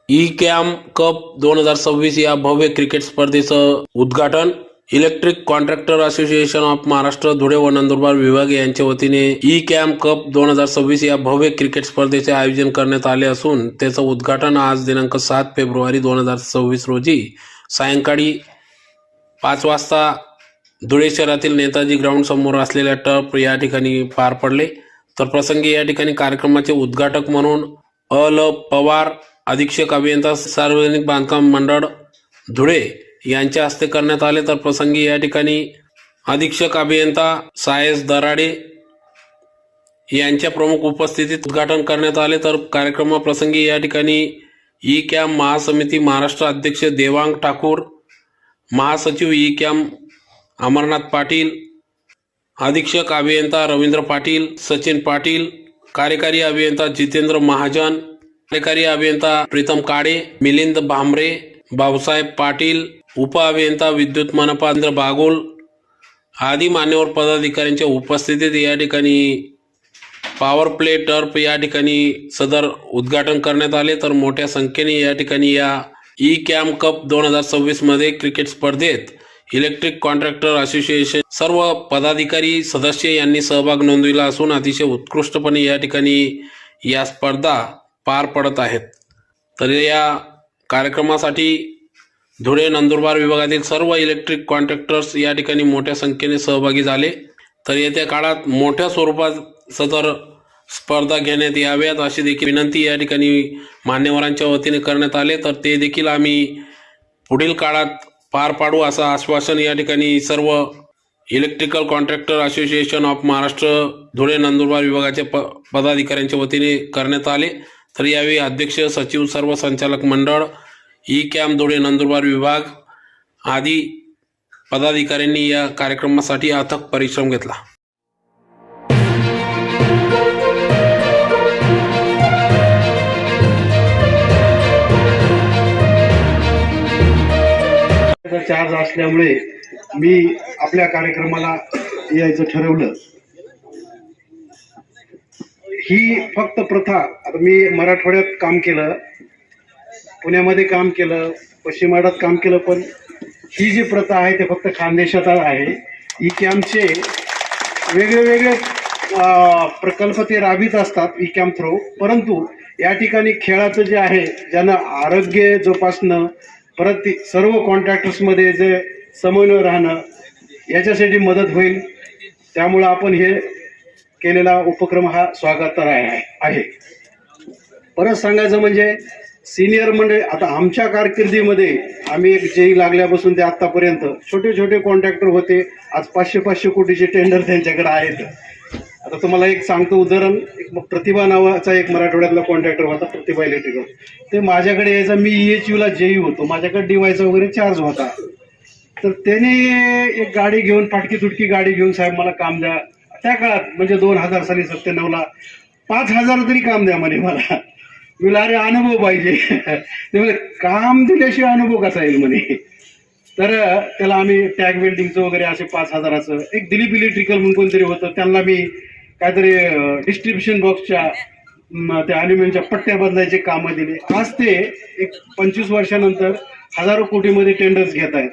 E cam cup 2026 या भव्य cricket स्पर्धेचं उद्घाटन electric contractor association of Maharashtra Dhule व नंदुरबार विभाग यांच्या वतीने ई कॅम कप 2026 या भव्य क्रिकेट स्पर्धेचे आयोजन करण्यात आले असून त्याचं उद्घाटन आज दिनांक 7 फेब्रुवारी 2026 रोजी सायंकाळी 5 वाजता धुळे शहरातील नेताजी ग्राउंड समोर असलेल्या टर्फ या ठिकाणी पार पडले। तर प्रसंगी या ठिकाणी कार्यक्रमाचे उद्घाटक म्हणून ल पवार अधीक्षक अभियंता सार्वजनिक बांधकाम मंडळ धुळे यांच्या हस्ते करण्यात आले। तर प्रसंगी या ठिकाणी अधीक्षक अभियंता सायस दराडे यांच्या प्रमुख उपस्थितीत उद्घाटन करण्यात आले। तर कार्यक्रमाप्रसंगी या ठिकाणी ई कॅम महासमिती महाराष्ट्र अध्यक्ष देवांग ठाकूर, महासचिव ई कॅम अमरनाथ पाटील, अधीक्षक अभियंता रवींद्र पाटील, सचिन पाटील, कार्यकारी अभियंता जितेंद्र महाजन, कार्यकारी अभियंता प्रीतम काळे, मिलिंद भांबरे, बाबूसाहेब पाटील, उप अभियंता विद्युत मनपांद्र बागोल आदी मान्यवर पदाधिकाऱ्यांच्या उपस्थितीत या ठिकाणी पॉवर प्ले टर्फ या ठिकाणी सदर उद्घाटन करण्यात आले। तर मोठ्या संख्येने या ठिकाणी या ई कॅम कप 2026 मध्ये क्रिकेट स्पर्धेत इलेक्ट्रिक कॉन्ट्रॅक्टर असोसिएशन सर्व पदाधिकारी सदस्य यांनी सहभाग नोंदविला असून अतिशय उत्कृष्टपणे या ठिकाणी या स्पर्धा पार पडत आहेत। तर या कार्यक्रमासाठी धुळे नंदुरबार विभागातील सर्व इलेक्ट्रिक कॉन्ट्रॅक्टर्स या ठिकाणी मोठ्या संख्येने सहभागी झाले। तर येत्या काळात मोठ्या स्वरूपात सदर स्पर्धा घेण्यात याव्यात अशी देखील विनंती या ठिकाणी मान्यवरांच्या वतीने करण्यात आले। तर ते देखील आम्ही पुढील काळात पार पाडू असं आश्वासन या ठिकाणी सर्व electrical contractor association of Maharashtra Dhule Nandurbar विभागाच्या पदाधिकाऱ्यांच्या वतीने करण्यात आले। तर यावेळी अध्यक्ष, सचिव, सर्व संचालक मंडळ, ई कॅम धुळे नंदुरबार विभाग आदी पदाधिकाऱ्यांनी या कार्यक्रमासाठी अथक परिश्रम घेतला। चार्ज असल्यामुळे मी आपल्या कार्यक्रमाला यायचं ठरवलं। ही फक्त प्रथा, आता मी मराठवाड्यात काम केलं, पुण्यामध्ये काम केलं, पश्चिम महाराष्ट्रात काम केलं, पण ही जी प्रथा आहे ते फक्त खानदेशात आहे। ई कॅम्पचे वेगळे वेगळे प्रकल्प ते राबवित असतात ई कॅम्प थ्रू, परंतु या ठिकाणी खेळाचं जे आहे, ज्यांना आरोग्य जोपासणं, परत सर्व कॉन्ट्रॅक्टर्समध्ये जे समन्वय राहणं याच्यासाठी मदत होईल, त्यामुळं आपण हे केलेला उपक्रम हा स्वागतार्ह आहे। परत सांगायचं म्हणजे सिनियर मंडळी, आता आमच्या कारकिर्दीमध्ये आम्ही एक जेई लागल्यापासून ते आत्तापर्यंत छोटे छोटे कॉन्ट्रॅक्टर होते, आज 500-500 कोटीचे टेंडर त्यांच्याकडे आहेत। आता तुम्हाला एक सांगतो उदाहरण, एक प्रतिभा नावाचा एक मराठवाड्यातला कॉन्ट्रॅक्टर होता, प्रतिभा इलेक्ट्रिकल, ते माझ्याकडे यायचा, मी EHUला जेई होतो, माझ्याकडे डिवायचा वगैरे चार्ज होता। तर त्याने एक गाडी घेऊन, फाटकी तुटकी गाडी घेऊन, साहेब मला काम द्या, त्या काळात म्हणजे 2000 साली 97ला 5000 तरी काम द्या म्हणे मला। मी अरे अनुभव पाहिजे ते म्हणे काम दिल्याशिवाय अनुभव कसा येईल म्हणे। तर त्याला आम्ही टॅग वेल्डिंगचं वगैरे असे 5000चं, एक दिलीप इलेक्ट्रिकल म्हणून कोणतरी होतं, त्यांना मी काहीतरी डिस्ट्रीब्युशन बॉक्सच्या त्या अल्युमिनियमच्या पट्ट्या बदलायचे कामं दिले। आज ते एक 25 वर्षानंतर हजारो कोटीमध्ये टेंडर्स घेत आहेत।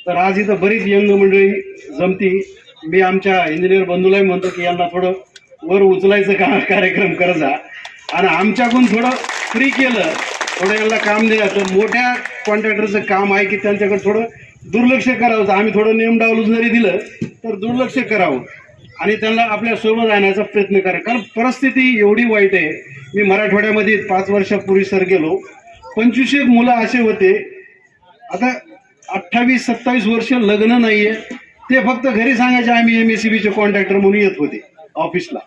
तर आज इथं बरीच यंग मंडळी जमती, मी आमच्या इंजिनियर बंधूलाही म्हणतो की यांना थोडं वर उचलायचं कार्यक्रम करत जा, आणि आमच्याकडून थोडं फ्री केलं, थोडं यांना काम दिलं तर मोठ्या कॉन्ट्रॅक्टरचं काम आहे की त्यांच्याकडे थोडं दुर्लक्ष करावं। आम्ही थोडं नेम डावलून जरी दिलं तर दुर्लक्ष करावं आणि त्यांना आपल्या सोबत आणण्याचा प्रयत्न करा, कारण परिस्थिती एवढी वाईट आहे। मी मराठवाड्यामध्ये 5 वर्षापूर्वी सर गेलो, 25 मुलं असे होते, आता 28-27 वर्ष लग्न नाहीये, ते फक्त घरी सांगायचे आम्ही MSCBचे कॉन्ट्रॅक्टर म्हणून येत होते ऑफिसला।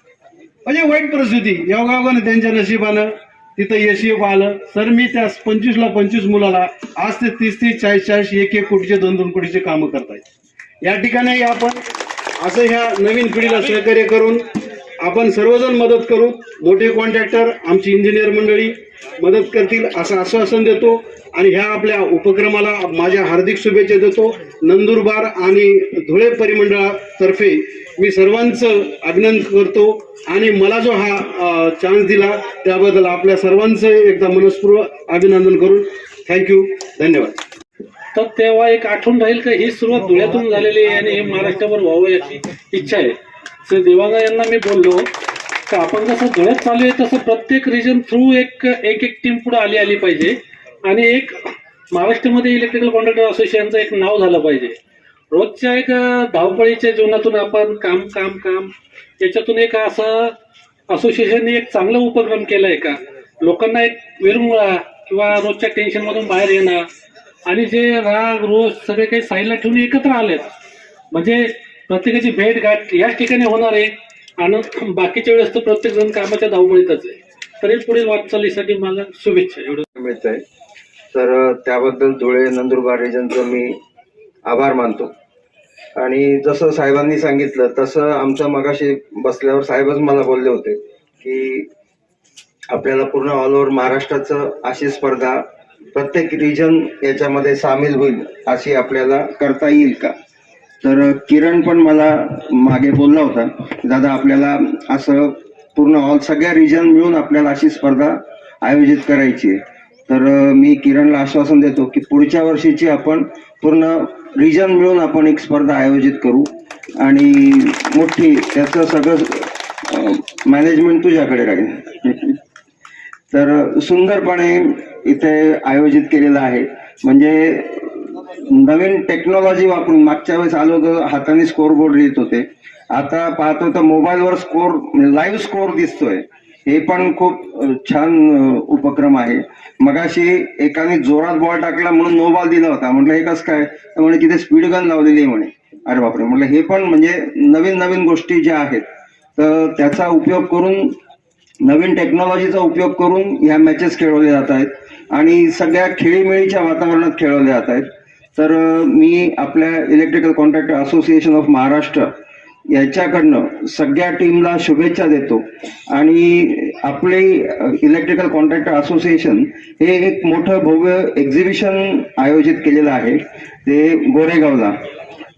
म्हणजे वाईट परिस्थिती, योगायोगाने त्यांच्या नशिबानं तिथं यशयप आलं। सर मी त्या 25ला 25 मुलाला आज ते 30-30, 40-40, 1-1 कोटीचे 2-2 कोटीचे कामं करतायत। या ठिकाणी आपण असं ह्या नवीन पिढीला सहकार्य करून आपण सर्वजण मदत करू. मोठे कॉन्ट्रॅक्टर, आमची इंजिनियर मंडळी मदत करतील असं आश्वासन देतो आणि ह्या आपल्या उपक्रमाला माझ्या हार्दिक शुभेच्छा देतो. नंदुरबार आणि धुळे परिमंडळातर्फे मी सर्वांचं अभिनंदन करतो आणि मला जो हा चान्स दिला त्याबद्दल आपल्या सर्वांचं एकदा मनस्पूर्वक अभिनंदन करून थँक्यू, धन्यवाद. तर तेव्हा एक आठवण राहील का ही सुरुवात धुळ्यातून झालेली आहे आणि हे महाराष्ट्रावर व्हावं याची इच्छा आहे. तर देवांग यांना मी बोललो का आपण जसं धुळ्यात चालू आहे तसं प्रत्येक रिजन थ्रू एक टीम पुढे आली पाहिजे आणि एक महाराष्ट्रामध्ये इलेक्ट्रिकल कॉन्ट्रॅक्टर असोसिएशनचं एक नाव झालं पाहिजे. रोजच्या एक धावपळीच्या जीवनातून आपण काम याच्यातून एक असं असोसिएशनने एक चांगला उपक्रम केलाय का लोकांना एक विरंगुळा किंवा रोजच्या टेन्शनमधून बाहेर येणं आणि जे राग रोज सगळे काही साईडला ठेवून एकत्र आलेत म्हणजे प्रत्येकाची भेट गाठ याच ठिकाणी होणार आहे आणि बाकीच्या वेळेस तर प्रत्येक जण कामाच्या धावपळीतच आहे. तरी पुढील वाटचालीसाठी मला शुभेच्छा. एवढं मिळत आहे. तर त्याबद्दल धुळे नंदुरबार रिजनचं मी आभार मानतो. आणि जसं साहेबांनी सांगितलं तसं आमचं मगाशी बसल्यावर साहेबच मला बोलले होते की आपल्याला पूर्ण ऑल ओव्हर महाराष्ट्राचं अशी स्पर्धा प्रत्येक रिजन याच्यामध्ये सामील होईल अशी आपल्याला करता येईल का. तर किरण पण मला मागे बोलला होता दादा आपल्याला असं पूर्ण सगळ्या रिजन मिळून आपल्याला अशी स्पर्धा आयोजित करायची आहे. तर मी किरणला आश्वासन देतो की पुढच्या वर्षीची आपण पूर्ण रिजन मिळून आपण एक स्पर्धा आयोजित करू आणि मोठी त्याचं सगळं मॅनेजमेंट तुझ्याकडे राहील. तर सुंदरपणे इथे आयोजित केलेलं आहे. म्हणजे नवीन टेक्नॉलॉजी वापरून मागच्या वेळेस आलो तर हाताने स्कोर बोर्ड लिहित होते, आता पाहतो तर मोबाईलवर स्कोर लाईव्ह स्कोर दिसतोय. हे पण खूप छान उपक्रम आहे. मगाशी एकाने जोरात बॉल टाकला म्हणून नो बॉल दिला होता. म्हटलं हे कसं काय, म्हणे तिथे स्पीड गन लावलेली आहे म्हणे. अरे बापरे, म्हटलं हे पण म्हणजे नवीन नवीन गोष्टी ज्या आहेत तर त्याचा उपयोग करून नवीन टेक्नॉलॉजीचा उपयोग करून ह्या मॅचेस खेळवल्या जात आहेत आणि सगळ्या खेळीमेळीच्या वातावरणात खेळवल्या जात आहेत. तर मी आपल्या electrical contractor association of Maharashtra याच्याकडनं सगळ्या टीमला शुभेच्छा देतो आणि आपले इलेक्ट्रिकल कॉन्ट्रॅक्टर असोसिएशन हे एक मोठं भव्य एक्झिबिशन आयोजित केलेलं आहे ते गोरेगावला.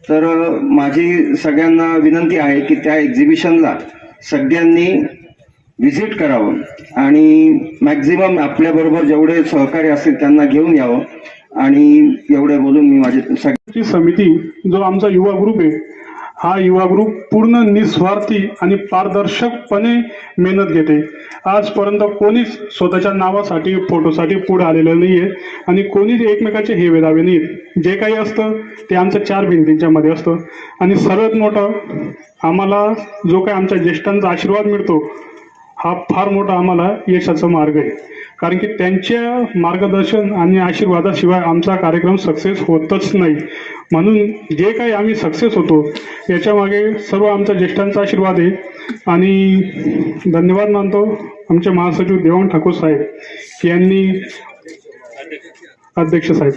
तर माझी सगळ्यांना विनंती आहे की त्या एक्झिबिशनला सगळ्यांनी व्हिजिट करावं आणि मॅक्झिमम आपल्याबरोबर जेवढे सहकारी असतील त्यांना घेऊन यावं. आणि एवढे बोलून मी माझी समिती जो आमचा युवा ग्रुप आहे हा युवा ग्रुप पूर्ण निस्वार्थी आणि पारदर्शकपणे मेहनत घेते. आजपर्यंत कोणीच स्वतःच्या नावासाठी फोटोसाठी पुढे आलेलं नाहीये आणि कोणीच एकमेकाचे हे वेधावे नाहीत. जे काही असतं ते आमचं 4 भिंतींच्या मध्ये असतं आणि सर्वात मोठं आम्हाला जो काही आमच्या ज्येष्ठांचा आशीर्वाद मिळतो हा फार मोठा आम्हाला यशाचा मार्ग आहे. कारण की त्यांच्या मार्गदर्शन आणि आशीर्वादाशिवाय आमचा कार्यक्रम सक्सेस होतच नाही. म्हणून जे काही आम्ही सक्सेस होतो याच्यामागे सर्व आमच्या ज्येष्ठांचा आशीर्वाद आहे. आणि धन्यवाद मानतो आमचे महासचिव देवांग ठाकूर साहेब यांनी, अध्यक्ष साहेब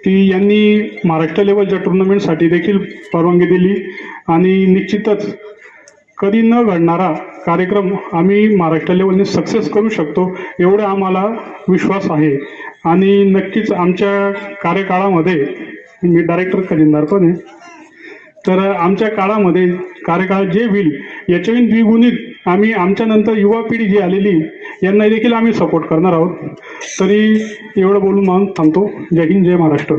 की यांनी महाराष्ट्र लेवलच्या टुर्नामेंटसाठी देखील परवानगी दिली आणि निश्चितच कधी न घडणारा कार्यक्रम आम्ही महाराष्ट्र लेवलने सक्सेस करू शकतो एवढा आम्हाला विश्वास आहे. आणि नक्कीच आमच्या कार्यकाळामध्ये मी डायरेक्टर खजिनदार पण आहे, तर आमच्या काळामध्ये कार्यकाळ जे होईल याच्याहून द्विगुणित आम्ही आमच्या नंतर युवा पिढी जी आलेली यांना देखील आम्ही सपोर्ट करणार आहोत. तरी एवढं बोलून मान थांबतो. जय हिंद, जय महाराष्ट्र.